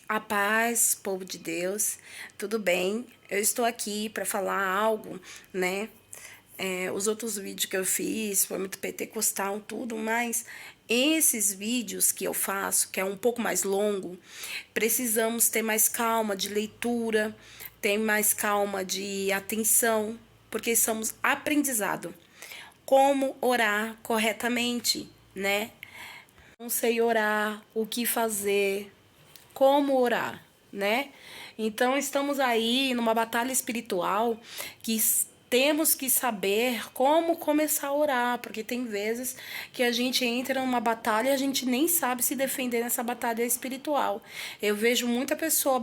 A paz, povo de Deus, tudo bem? Eu estou aqui para falar algo, né? Os outros vídeos que eu fiz foi muito pentecostal, tudo, mas esses vídeos que eu faço, que é um pouco mais longo, precisamos ter mais calma de leitura, ter mais calma de atenção, porque estamos aprendizado. Como orar corretamente, né? Não sei orar, o que fazer, como orar, né? Então estamos aí numa batalha espiritual que temos que saber como começar a orar, porque tem vezes que a gente entra numa batalha e a gente nem sabe se defender nessa batalha espiritual. Eu vejo muita pessoa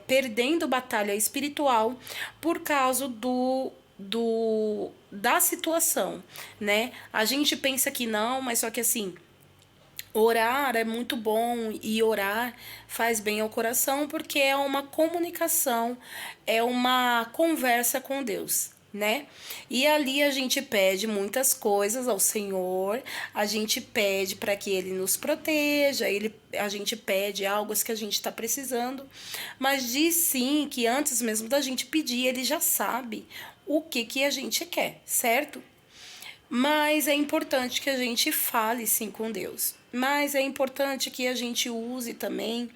perdendo batalha espiritual por causa da situação, né? A gente pensa que não, mas só que assim, orar é muito bom e orar faz bem ao coração porque é uma comunicação, é uma conversa com Deus, né? E ali a gente pede muitas coisas ao Senhor, a gente pede para que Ele nos proteja, a gente pede algo que a gente está precisando, mas diz sim que antes mesmo da gente pedir, Ele já sabe o que a gente quer, certo? Mas é importante que a gente fale sim com Deus. Mas é importante que a gente use também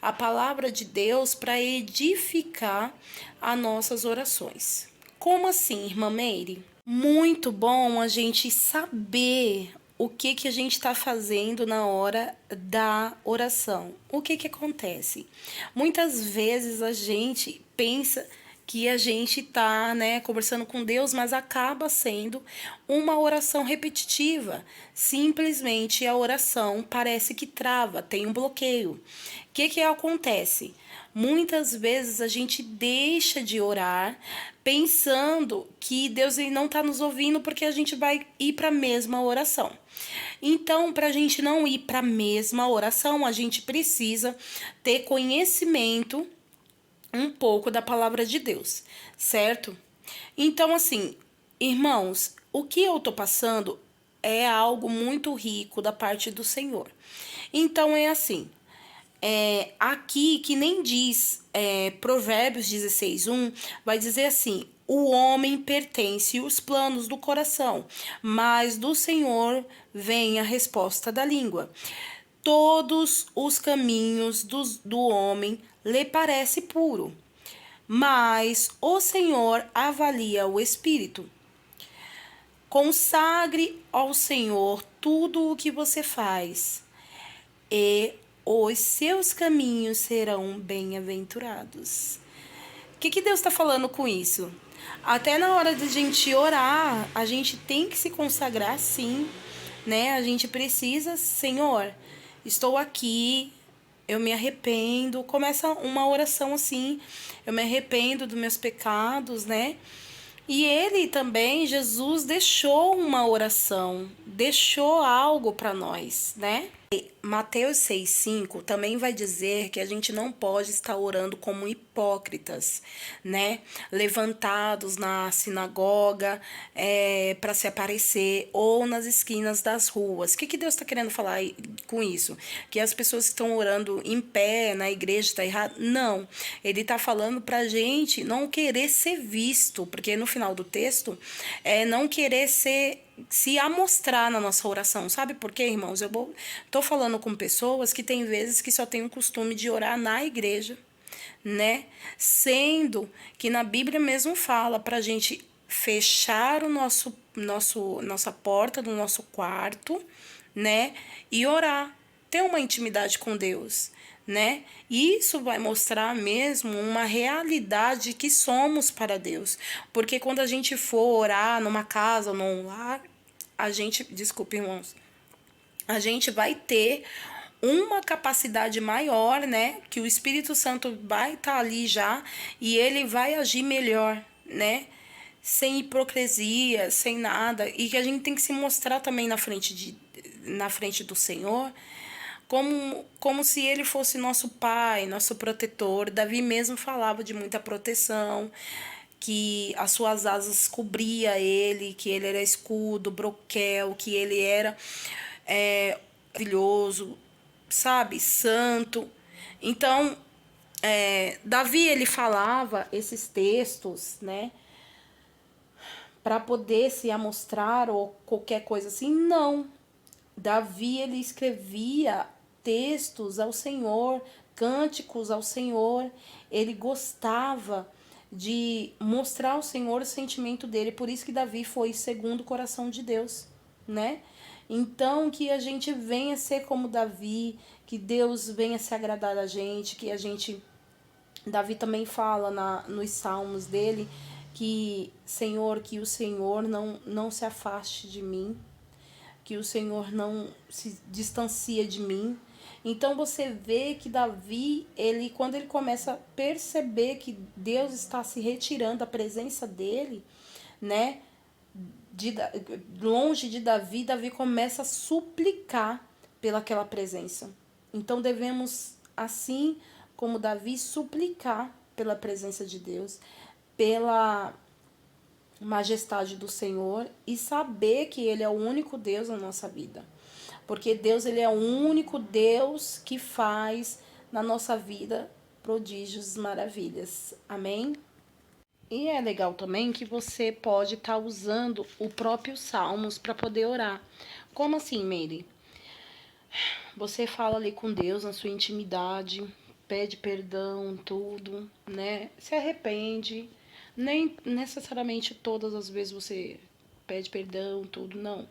a palavra de Deus para edificar as nossas orações. Como assim, irmã Meire? Muito bom a gente saber o que a gente está fazendo na hora da oração. O que acontece? Muitas vezes a gente pensa que a gente tá, né, conversando com Deus, mas acaba sendo uma oração repetitiva. Simplesmente a oração parece que trava, tem um bloqueio. O que acontece? Muitas vezes a gente deixa de orar pensando que Deus ele não está nos ouvindo porque a gente vai ir para a mesma oração. Então, para a gente não ir para a mesma oração, a gente precisa ter conhecimento um pouco da palavra de Deus, certo? Então, assim, irmãos, o que eu tô passando é algo muito rico da parte do Senhor. Então, é assim, aqui que nem diz Provérbios 16:1, vai dizer assim: o homem pertence os planos do coração, mas do Senhor vem a resposta da língua. Todos os caminhos do homem lhe parece puro, mas o Senhor avalia o espírito. Consagre ao Senhor tudo o que você faz, e os seus caminhos serão bem-aventurados. O que Deus está falando com isso? Até na hora de a gente orar, a gente tem que se consagrar sim, né? A gente precisa, Senhor, estou aqui, eu me arrependo. Começa uma oração assim, eu me arrependo dos meus pecados, né? E ele também, Jesus, deixou uma oração, deixou algo para nós, né? Mateus 6,5 também vai dizer que a gente não pode estar orando como hipócritas, né? Levantados na sinagoga para se aparecer ou nas esquinas das ruas. O que Deus está querendo falar com isso? Que as pessoas que estão orando em pé na igreja está errado? Não. Ele está falando para a gente não querer ser visto, porque no final do texto é não querer se amostrar na nossa oração. Sabe por quê, irmãos? Tô falando com pessoas que tem vezes que só tem o costume de orar na igreja, né? Sendo que na Bíblia mesmo fala pra gente fechar nossa porta do nosso quarto, né? E orar, ter uma intimidade com Deus, né? E isso vai mostrar mesmo uma realidade que somos para Deus. Porque quando a gente for orar numa casa ou num lar, desculpe, irmãos, a gente vai ter uma capacidade maior, né? Que o Espírito Santo vai estar ali já e ele vai agir melhor, né? Sem hipocrisia, sem nada. E que a gente tem que se mostrar também na frente do Senhor como se ele fosse nosso pai, nosso protetor. Davi mesmo falava de muita proteção, que as suas asas cobria ele, que ele era escudo, broquel, que ele era maravilhoso, sabe, santo. Então, Davi, ele falava esses textos, né, para poder se amostrar ou qualquer coisa assim? Não. Davi, ele escrevia textos ao Senhor, cânticos ao Senhor. Ele gostava de mostrar ao Senhor o sentimento dele. Por isso que Davi foi segundo o coração de Deus, né? Então, que a gente venha ser como Davi, que Deus venha se agradar da gente, que a gente... Davi também fala nos salmos dele que, Senhor, que o Senhor não se afaste de mim, que o Senhor não se distancia de mim. Então você vê que Davi, ele, quando ele começa a perceber que Deus está se retirando da presença dele, né? De, longe de Davi, Davi começa a suplicar pelaquela presença. Então devemos, assim como Davi, suplicar pela presença de Deus, pela majestade do Senhor e saber que Ele é o único Deus na nossa vida. Porque Deus, Ele é o único Deus que faz na nossa vida prodígios, maravilhas. Amém? E é legal também que você pode estar usando o próprio Salmos para poder orar. Como assim, Meire? Você fala ali com Deus na sua intimidade, pede perdão, tudo, né? Se arrepende. Nem necessariamente todas as vezes você pede perdão, tudo, não.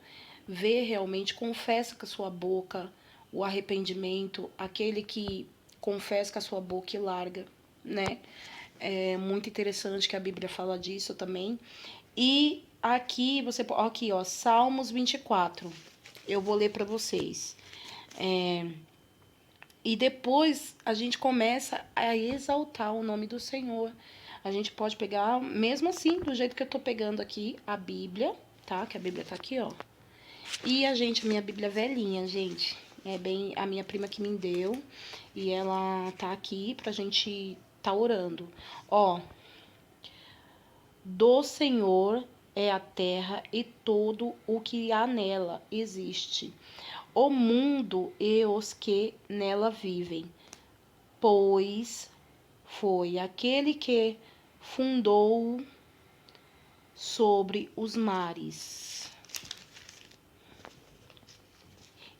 Vê realmente, confessa com a sua boca o arrependimento, aquele que confessa com a sua boca e larga, né? É muito interessante que a Bíblia fala disso também. E aqui você, aqui ó, Salmos 24. Eu vou ler para vocês. E depois a gente começa a exaltar o nome do Senhor. A gente pode pegar, mesmo assim, do jeito que eu tô pegando aqui, a Bíblia, tá? Que a Bíblia tá aqui, ó. E a minha Bíblia velhinha, gente. É bem a minha prima que me deu. E ela tá aqui pra gente tá orando. Ó. Do Senhor é a terra e todo o que há nela existe, o mundo e os que nela vivem, pois foi aquele que fundou sobre os mares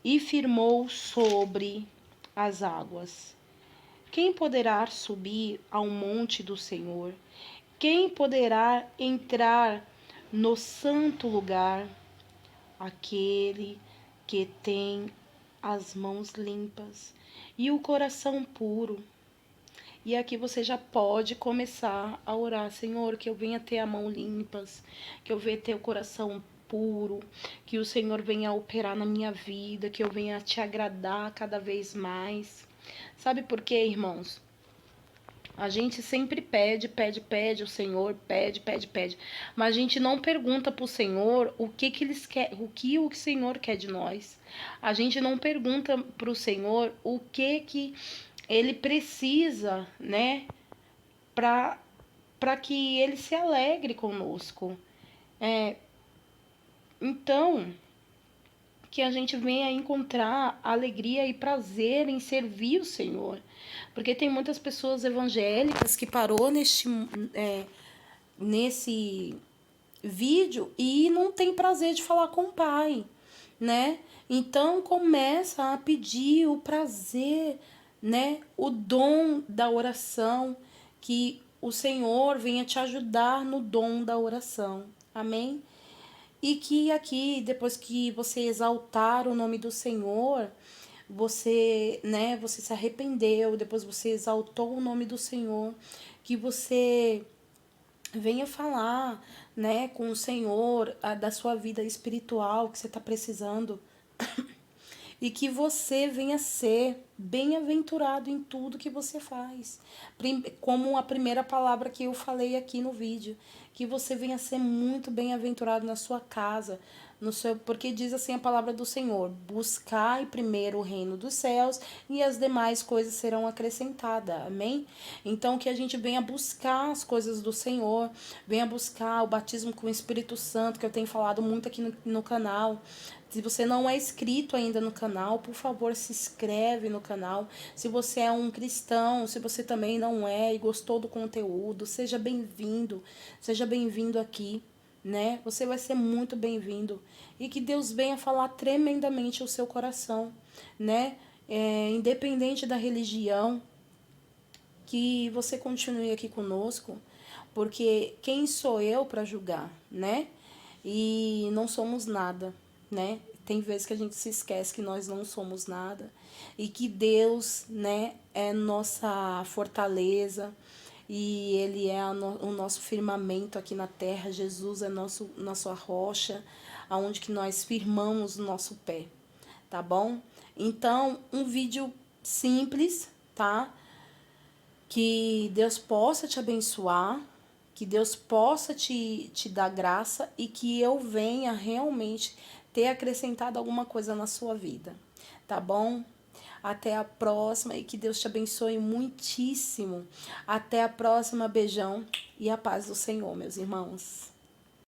e firmou sobre as águas. Quem poderá subir ao monte do Senhor? Quem poderá entrar no santo lugar? Aquele que tem as mãos limpas e o coração puro. E aqui você já pode começar a orar, Senhor, que eu venha ter a mão limpas, que eu venha ter o coração puro, que o Senhor venha operar na minha vida, que eu venha te agradar cada vez mais. Sabe por quê, irmãos? A gente sempre pede, o Senhor pede, mas a gente não pergunta pro Senhor o que eles quer, o Senhor quer de nós. A gente não pergunta pro Senhor o que ele precisa, né, para que ele se alegre conosco. Então, que a gente venha encontrar alegria e prazer em servir o Senhor. Porque tem muitas pessoas evangélicas que parou nesse vídeo e não tem prazer de falar com o Pai, né? Então começa a pedir o prazer, né? O dom da oração, que o Senhor venha te ajudar no dom da oração. Amém? E que aqui, depois que você exaltar o nome do Senhor, você, né, você se arrependeu, depois você exaltou o nome do Senhor, que você venha falar, né, com o Senhor da sua vida espiritual que você está precisando e que você venha ser bem-aventurado em tudo que você faz. Como a primeira palavra que eu falei aqui no vídeo, que você venha ser muito bem-aventurado na sua casa, no seu, porque diz assim a palavra do Senhor: buscai primeiro o reino dos céus e as demais coisas serão acrescentadas. Amém? Então que a gente venha buscar as coisas do Senhor, venha buscar o batismo com o Espírito Santo, que eu tenho falado muito aqui no canal, Se você não é inscrito ainda no canal, por favor, se inscreve no canal. Se você é um cristão, se você também não é e gostou do conteúdo, seja bem-vindo. Seja bem-vindo aqui, né? Você vai ser muito bem-vindo. E que Deus venha falar tremendamente ao seu coração, né? Independente da religião, que você continue aqui conosco, porque quem sou eu para julgar, né? E não somos nada, né? Tem vezes que a gente se esquece que nós não somos nada e que Deus, né, é nossa fortaleza e Ele é o nosso firmamento aqui na terra. Jesus é nossa rocha, aonde que nós firmamos o nosso pé, tá bom? Então, um vídeo simples, tá? Que Deus possa te abençoar, que Deus possa te dar graça e que eu venha realmente ter acrescentado alguma coisa na sua vida, tá bom? Até a próxima e que Deus te abençoe muitíssimo. Até a próxima, beijão e a paz do Senhor, meus irmãos.